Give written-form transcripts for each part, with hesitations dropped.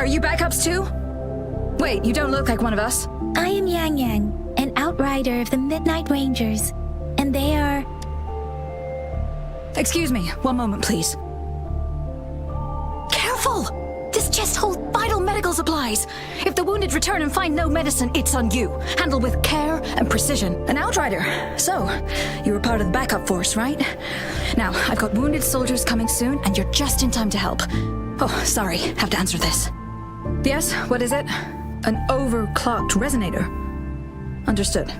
Are you backups too? Wait, you don't look like one of us. I am Yang Yang, an outrider of the Midnight Rangers, and they are... Excuse me, one moment, please. Careful! This chest holds vital medical supplies. If the wounded return and find no medicine, it's on you. Handled with care and precision. An outrider. So, you were part of the backup force, right? Now, I've got wounded soldiers coming soon, and you're just in time to help. Oh, sorry, have to answer this. Yes, what is it? An overclocked resonator. Understood.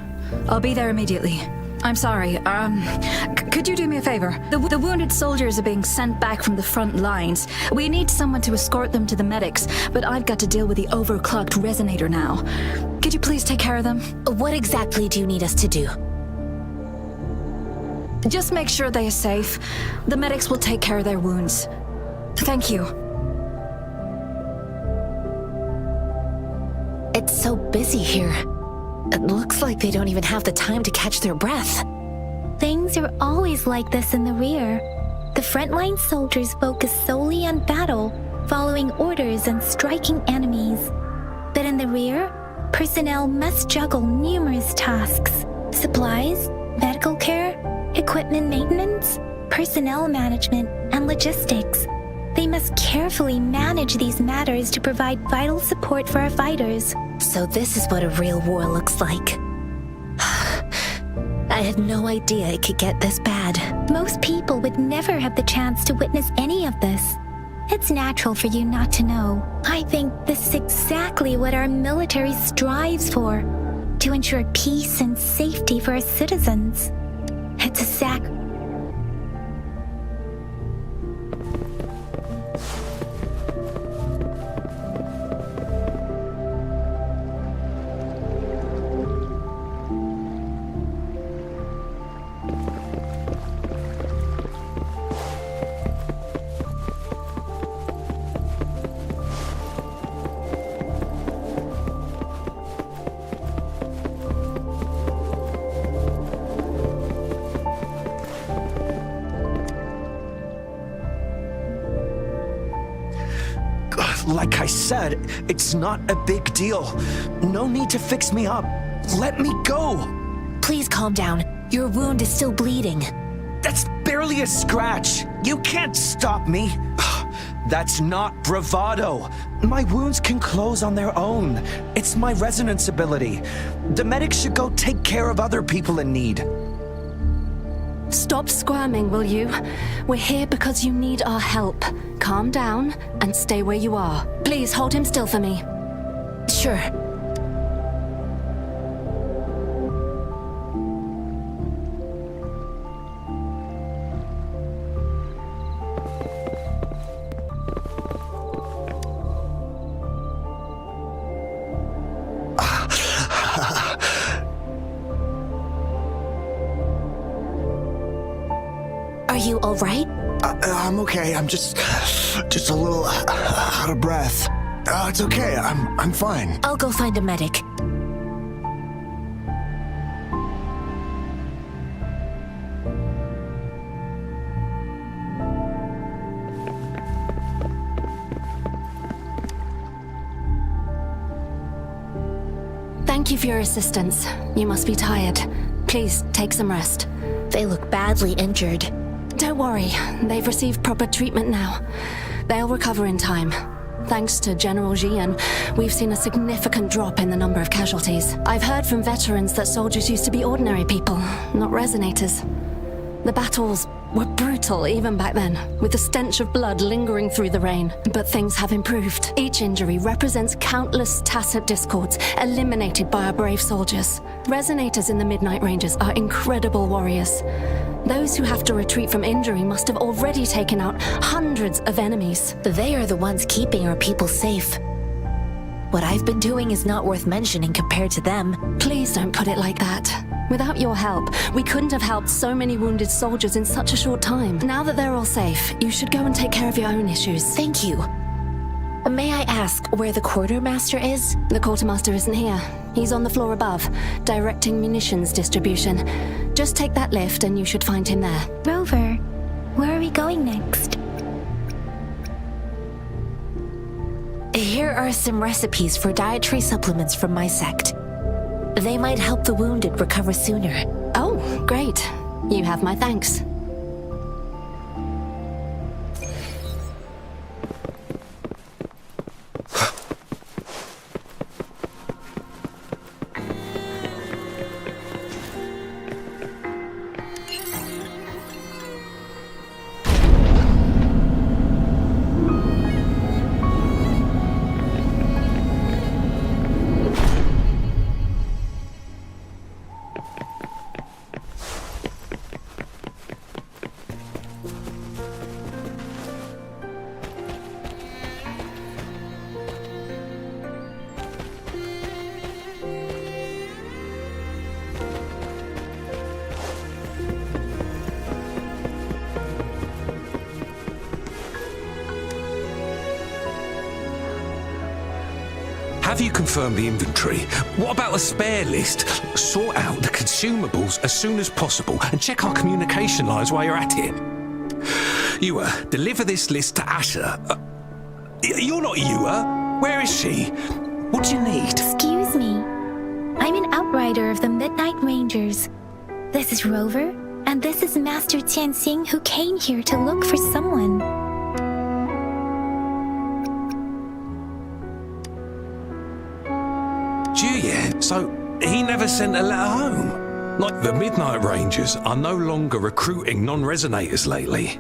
I'll be there immediately. I'm sorry, could you do me a favor? The wounded soldiers are being sent back from the front lines. We need someone to escort them to the medics, but I've got to deal with the overclocked resonator now. Could you please take care of them? What exactly do you need us to do? Just make sure they are safe. The medics will take care of their wounds. Thank you. It's so busy here. It looks like they don't even have the time to catch their breath. Things are always like this in the rear. The frontline soldiers focus solely on battle, following orders and striking enemies. But in the rear, personnel must juggle numerous tasks: supplies, medical care, equipment maintenance, personnel management, and logistics. They must carefully manage these matters to provide vital support for our fighters. So this is what a real war looks like. I had no idea it could get this bad. Most people would never have the chance to witness any of this. It's natural for you not to know. I think this is exactly what our military strives for, to ensure peace and safety for our citizens. It's a Like I said, it's not a big deal. No need to fix me up. Let me go. Please calm down. Your wound is still bleeding. That's barely a scratch. You can't stop me. That's not bravado. My wounds can close on their own. It's my resonance ability. The medics should go take care of other people in need. Stop squirming, will you? We're here because you need our help. Calm down and stay where you are. Please hold him still for me. Sure. Are you all right? I'm okay. I'm just a little out of breath. It's okay. I'm fine. I'll go find a medic. Thank you for your assistance. You must be tired. Please take some rest. They look badly injured. Don't worry, they've received proper treatment now. They'll recover in time. Thanks to General Jian, we've seen a significant drop in the number of casualties. I've heard from veterans that soldiers used to be ordinary people, not resonators. The battles were brutal even back then, with the stench of blood lingering through the rain. But things have improved. Each injury represents countless tacit discords eliminated by our brave soldiers. Resonators in the Midnight Rangers are incredible warriors. Those who have to retreat from injury must have already taken out hundreds of enemies. They are the ones keeping our people safe. What I've been doing is not worth mentioning compared to them. Please don't put it like that. Without your help, we couldn't have helped so many wounded soldiers in such a short time. Now that they're all safe, you should go and take care of your own issues. Thank you. May I ask where the quartermaster is? The quartermaster isn't here. He's on the floor above, directing munitions distribution. Just take that lift and you should find him there. Rover, where are we going next? Here are some recipes for dietary supplements from my sect. They might help the wounded recover sooner. Oh, great. You have my thanks. Have you confirmed the inventory? What about the spare list? Sort out the consumables as soon as possible and check our communication lines while you're at it. Ewa, deliver this list to Asher. You're not Ewa. Where is she? What do you need? Excuse me. I'm an outrider of the Midnight Rangers. This is Rover, and this is Master Tianxing, who came here to look for someone. Julian, so he never sent a letter home? Like the Midnight Rangers are no longer recruiting non-resonators lately.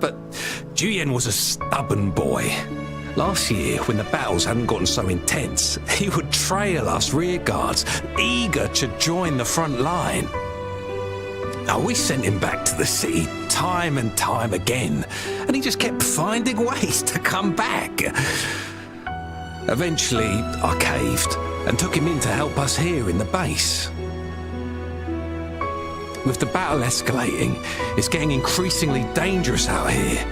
But Julian was a stubborn boy. Last year, when the battles hadn't gotten so intense, he would trail us rearguards, eager to join the front line. Oh, we sent him back to the city time and time again, and he just kept finding ways to come back. Eventually, I caved and took him in to help us here in the base. With the battle escalating, it's getting increasingly dangerous out here.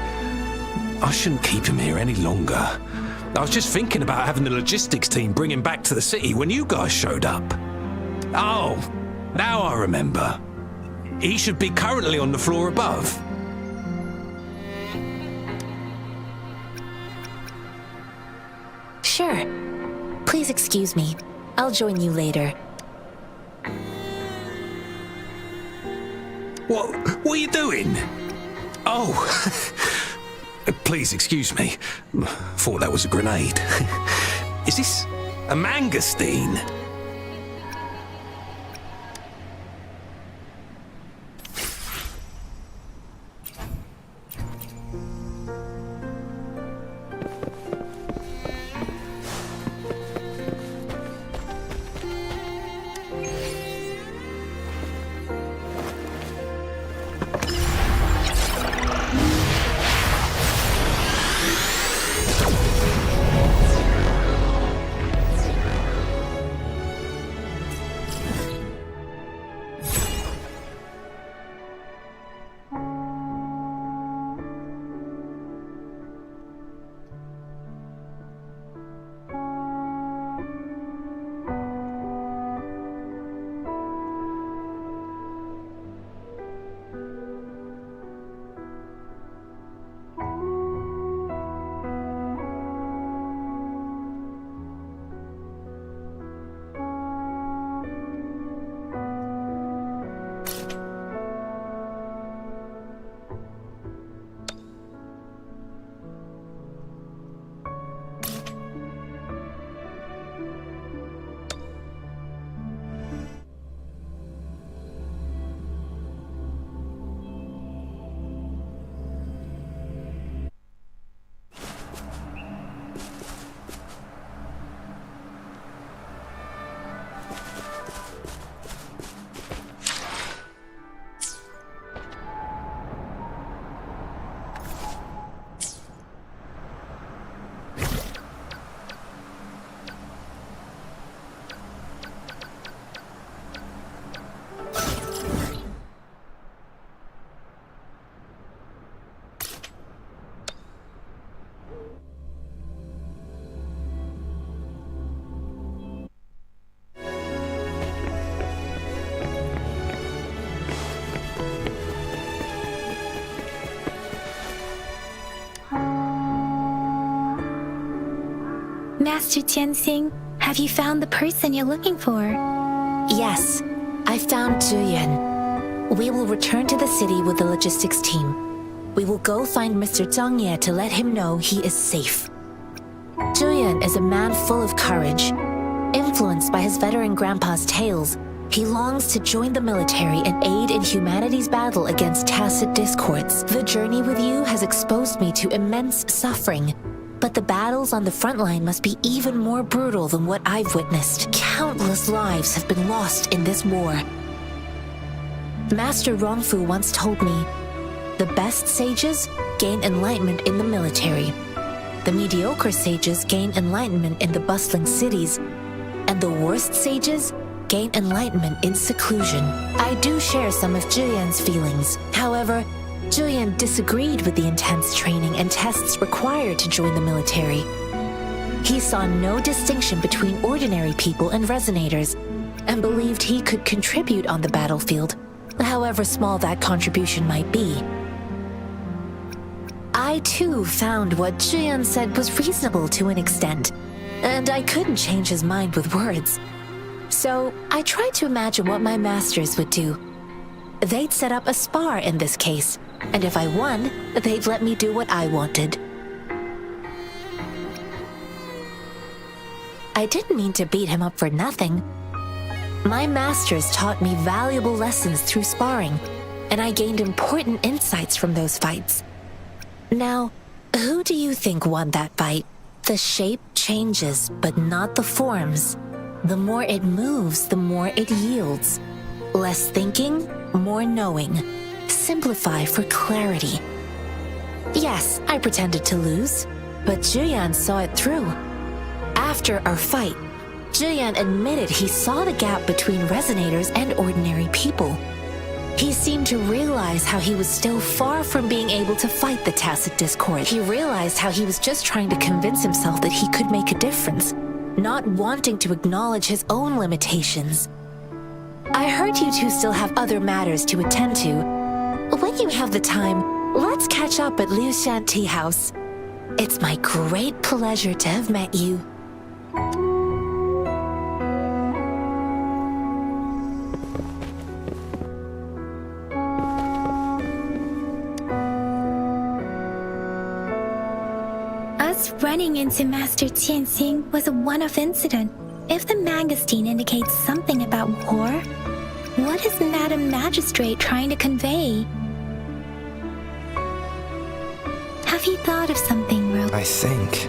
I shouldn't keep him here any longer. I was just thinking about having the logistics team bring him back to the city when you guys showed up. Oh, now I remember. He should be currently on the floor above. Sure. Please excuse me. I'll join you later. What are you doing? Oh, please excuse me. Thought that was a grenade. Is this a mangosteen? Master Tianxing, have you found the person you're looking for? Yes, I found Zhuyan. We will return to the city with the logistics team. We will go find Mr. Zhang Ye to let him know he is safe. Zhuyan is a man full of courage. Influenced by his veteran grandpa's tales, he longs to join the military and aid in humanity's battle against tacit discords. The journey with you has exposed me to immense suffering, but the battles on the front line must be even more brutal than what I've witnessed. Countless lives have been lost in this war. Master Rongfu once told me, the best sages gain enlightenment in the military. The mediocre sages gain enlightenment in the bustling cities, and the worst sages gain enlightenment in seclusion. I do share some of Zhuyan's feelings. However, Zhuyan disagreed with the intense training and tests required to join the military. He saw no distinction between ordinary people and resonators, and believed he could contribute on the battlefield, however small that contribution might be. I too found what Zhuyan said was reasonable to an extent, and I couldn't change his mind with words. So I tried to imagine what my masters would do. They'd set up a spar in this case, and if I won, they'd let me do what I wanted. I didn't mean to beat him up for nothing. My masters taught me valuable lessons through sparring, and I gained important insights from those fights. Now, who do you think won that fight? The shape changes, but not the forms. The more it moves, the more it yields. Less thinking, more knowing. Simplify for clarity. Yes, I pretended to lose, but Zhuyan saw it through. After our fight, Zhuyan admitted he saw the gap between resonators and ordinary people. He seemed to realize how he was still far from being able to fight the tacit discord. He realized how he was just trying to convince himself that he could make a difference, not wanting to acknowledge his own limitations. I heard you two still have other matters to attend to. When you have the time, let's catch up at Liu Shan Tea House. It's my great pleasure to have met you. Us running into Master Tianxing was a one-off incident. If the magazine indicates something about war, what is Madam Magistrate trying to convey? Have you thought of something, Ro? I think.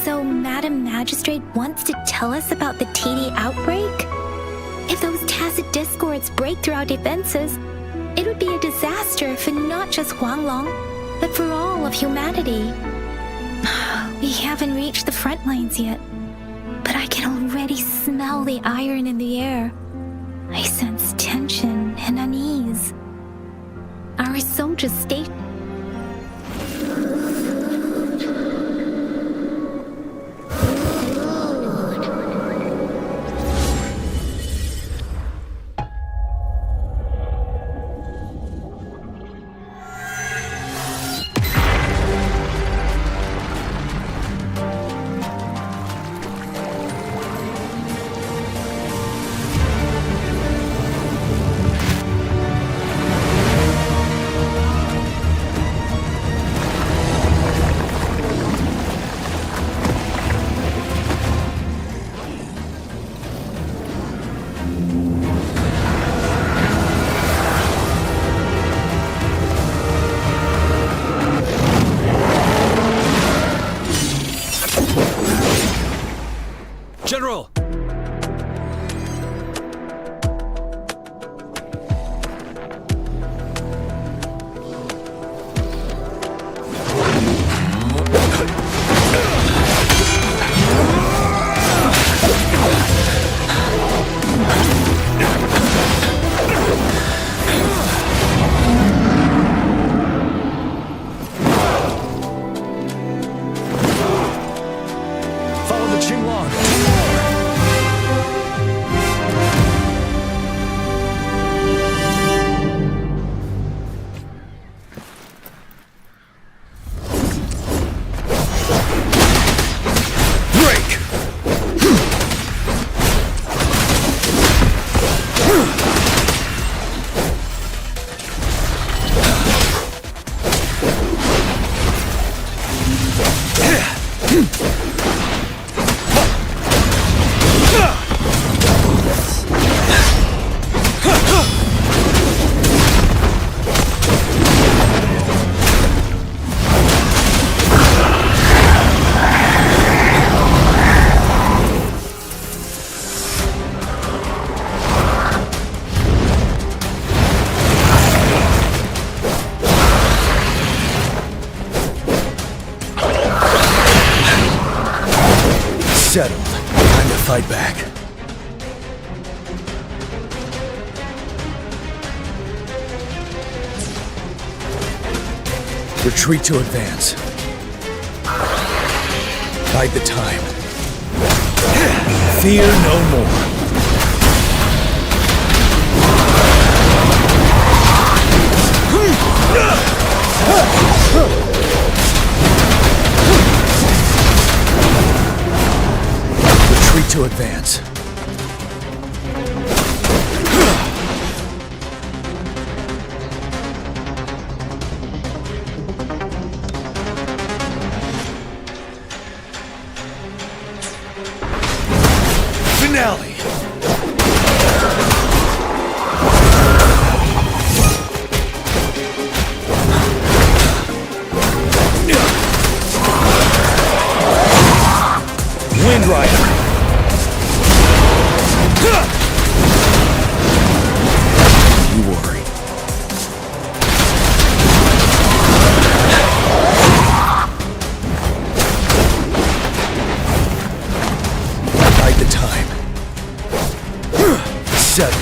So Madam Magistrate wants to tell us about the TD outbreak? If those tacit discords break through our defenses, it would be a disaster for not just Huanglong, but for all of humanity. We haven't reached the front lines yet, but I can already smell the iron in the air. I sense tension and unease. Our soldiers state General! Follow the Qinglong. Settled. Time to fight back. Retreat to advance. Bide the time. Fear no more. Retreat to advance. Finale! Wind Rider! You worry. Bide the time. Settle.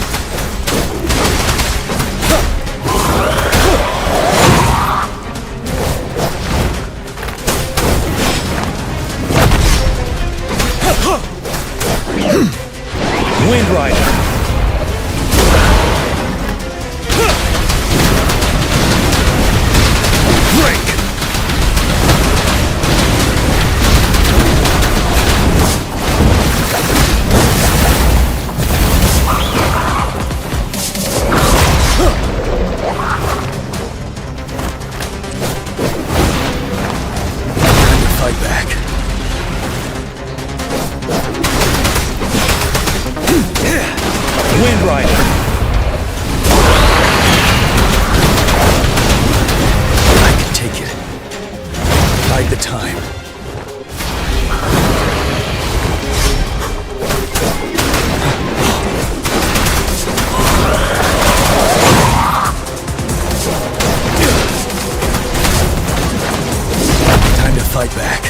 Wind Rider. Break. Time to fight back. Wind Rider. I can take it. Bide the time. Time to fight back.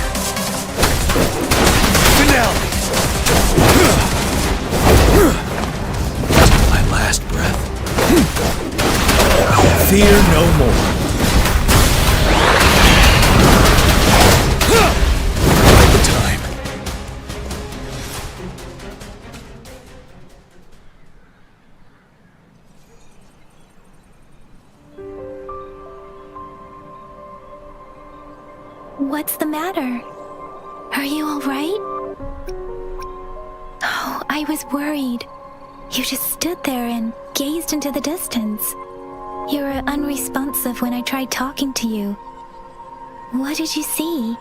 Finale. My last breath. Fear no more. Bide the time. What's the matter? Are you all right? Oh, I was worried. You just stood there and gazed into the distance. You were unresponsive when I tried talking to you. What did you see?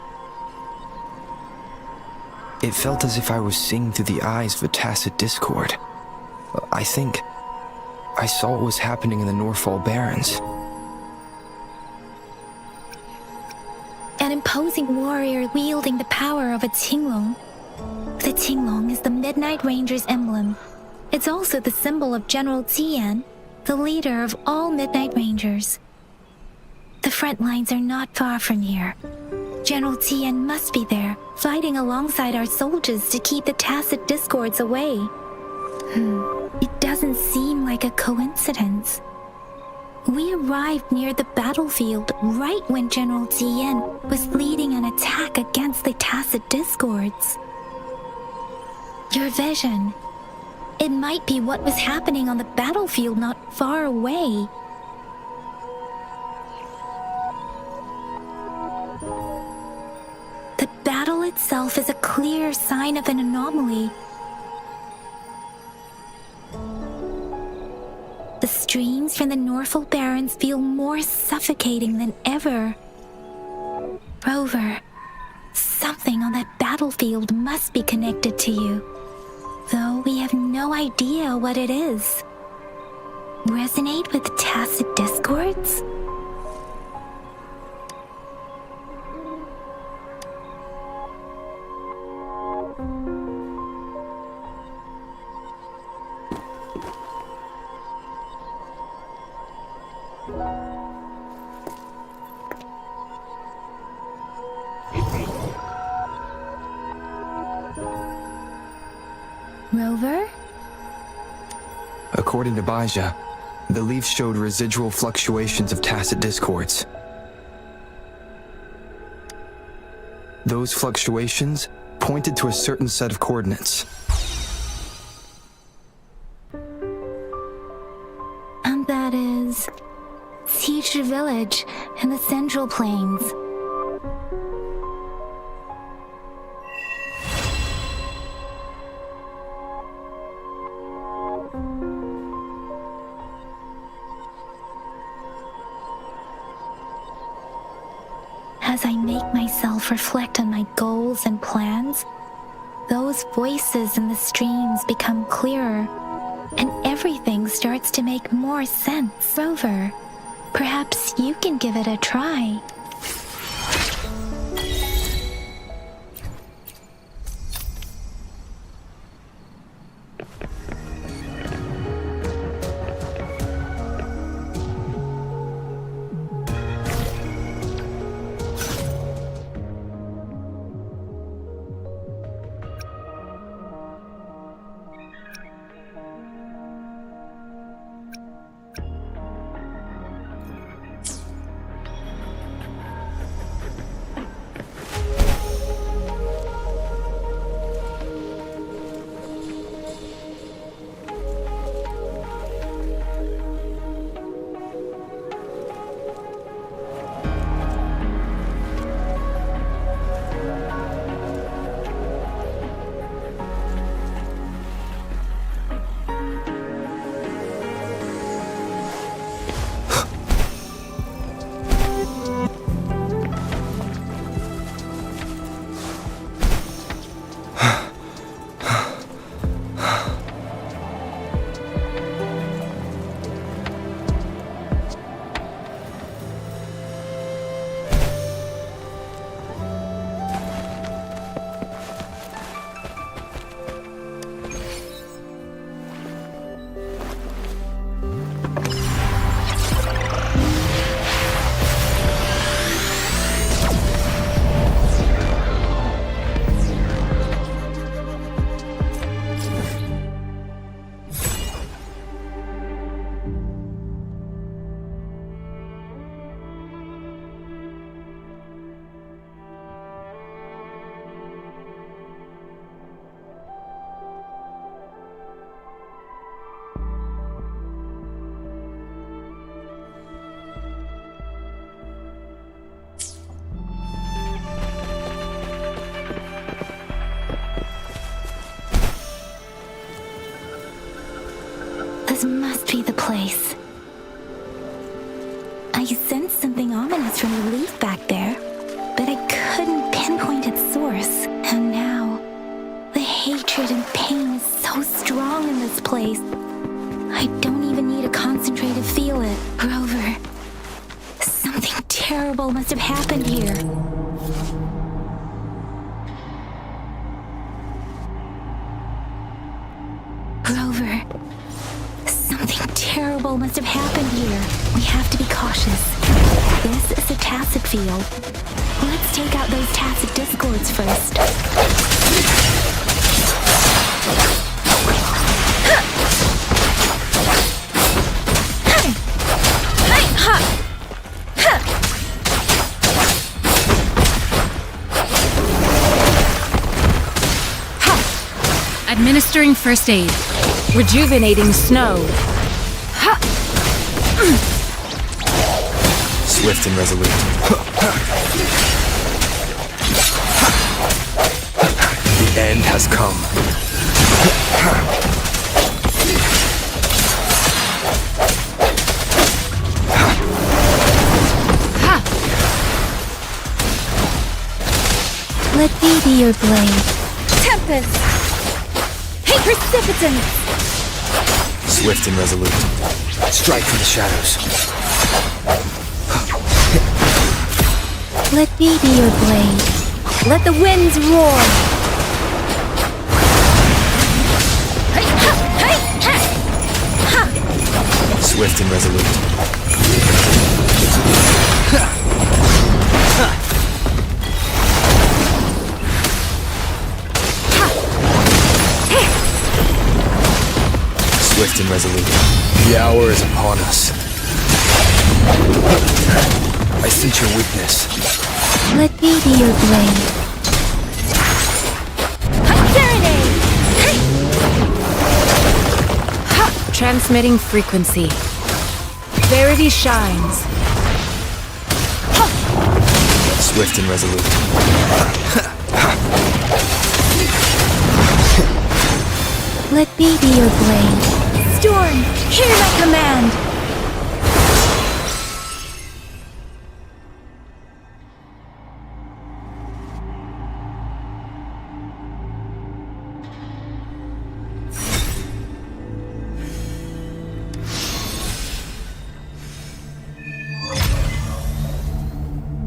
It felt as if I was seeing through the eyes of a tacit discord. I think I saw what was happening in the Norfall Barrens. An imposing warrior wielding the power of a Tinglong. The Tinglong is the Midnight Ranger's emblem. It's also the symbol of General Tian, the leader of all Midnight Rangers. The front lines are not far from here. General Tian must be there, fighting alongside our soldiers to keep the tacit discords away. It doesn't seem like a coincidence. We arrived near the battlefield right when General Tian was leading an attack against the tacit discords. Your vision. It might be what was happening on the battlefield not far away. The battle itself is a clear sign of an anomaly. The streams from the Norfall Barrens feel more suffocating than ever. Rover, something on that battlefield must be connected to you, though we have no idea what it is. Resonate with tacit discords? Rover? According to Baija, the leaf showed residual fluctuations of tacit discords. Those fluctuations pointed to a certain set of coordinates. And that is... Siege Village in the Central Plains. As I make myself reflect on my goals and plans, those voices in the streams become clearer, and everything starts to make more sense. Rover, perhaps you can give it a try. This must be the place. I sensed something ominous from the leaf back there, but I couldn't pinpoint its source. And now, the hatred and pain is so strong in this place. I don't even need to concentrate to feel it. Rover, something terrible must have happened here. Rover, something terrible must have happened here. We have to be cautious. This is a tacit field. Let's take out those tacit discords first. Administering first aid. Rejuvenating snow. Swift and resolute. The end has come. Let me be your blade. Tempest! Hey, Precipitance! Swift and resolute. Strike from the shadows. Let me be your blade. Let the winds roar! Swift and resolute. Swift and resolute. The hour is upon us. I sense your weakness. Let me be your blade. Transmitting frequency. Verity shines. Swift and resolute. Let me be your blade. Storm, hear my command!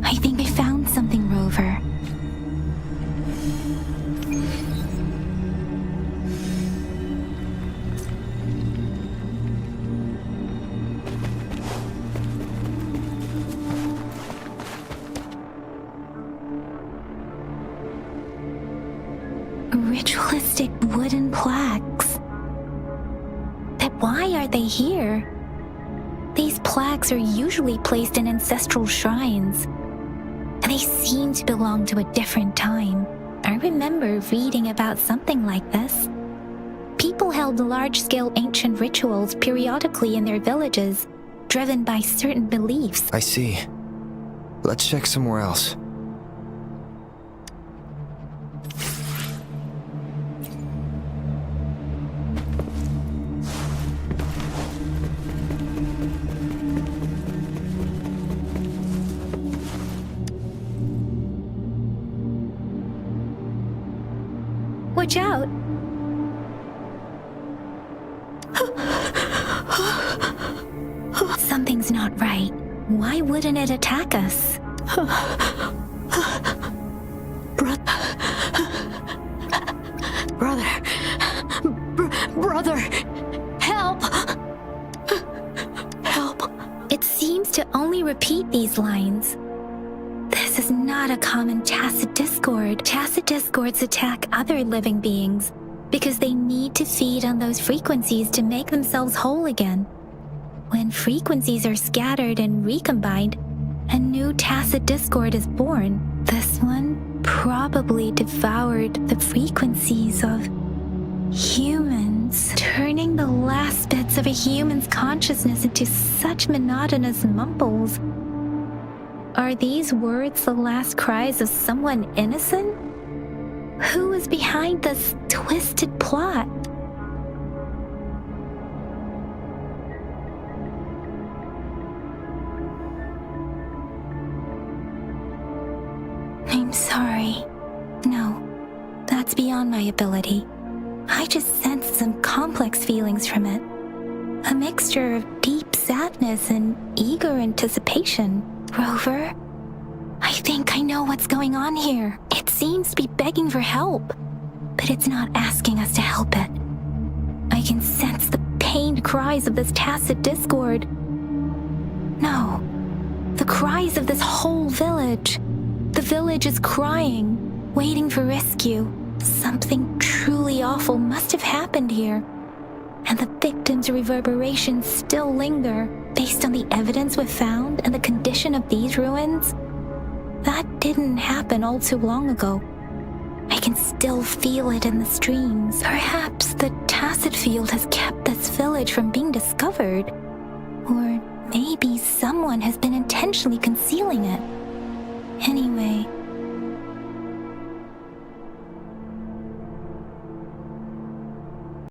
I think I found something, Rover. Ritualistic wooden plaques. But why are they here? These plaques are usually placed in ancestral shrines, and they seem to belong to a different time. I remember reading about something like this. People held large-scale ancient rituals periodically in their villages, driven by certain beliefs. I see. Let's check somewhere else. Watch out! Something's not right. Why wouldn't it attack us? Brother, help! Help! It seems to only repeat these lines. This is not a common tacit discord. Tacit discords attack other living beings because they need to feed on those frequencies to make themselves whole again. When frequencies are scattered and recombined, a new tacit discord is born. This one probably devoured the frequencies of humans, turning the last bits of a human's consciousness into such monotonous mumbles. Are these words the last cries of someone innocent? Who is behind this twisted plot? I'm sorry. No, that's beyond my ability. I just sensed some complex feelings from it. A mixture of deep sadness and eager anticipation. Rover, I think I know what's going on here. It seems to be begging for help, but it's not asking us to help it. I can sense the pained cries of this tacit discord. No, the cries of this whole village. The village is crying, waiting for rescue. Something truly awful must have happened here, and the victims' reverberations still linger. Based on the evidence we've found and the condition of these ruins, that didn't happen all too long ago. I can still feel it in the streams. Perhaps the tacit field has kept this village from being discovered, or maybe someone has been intentionally concealing it. Anyway,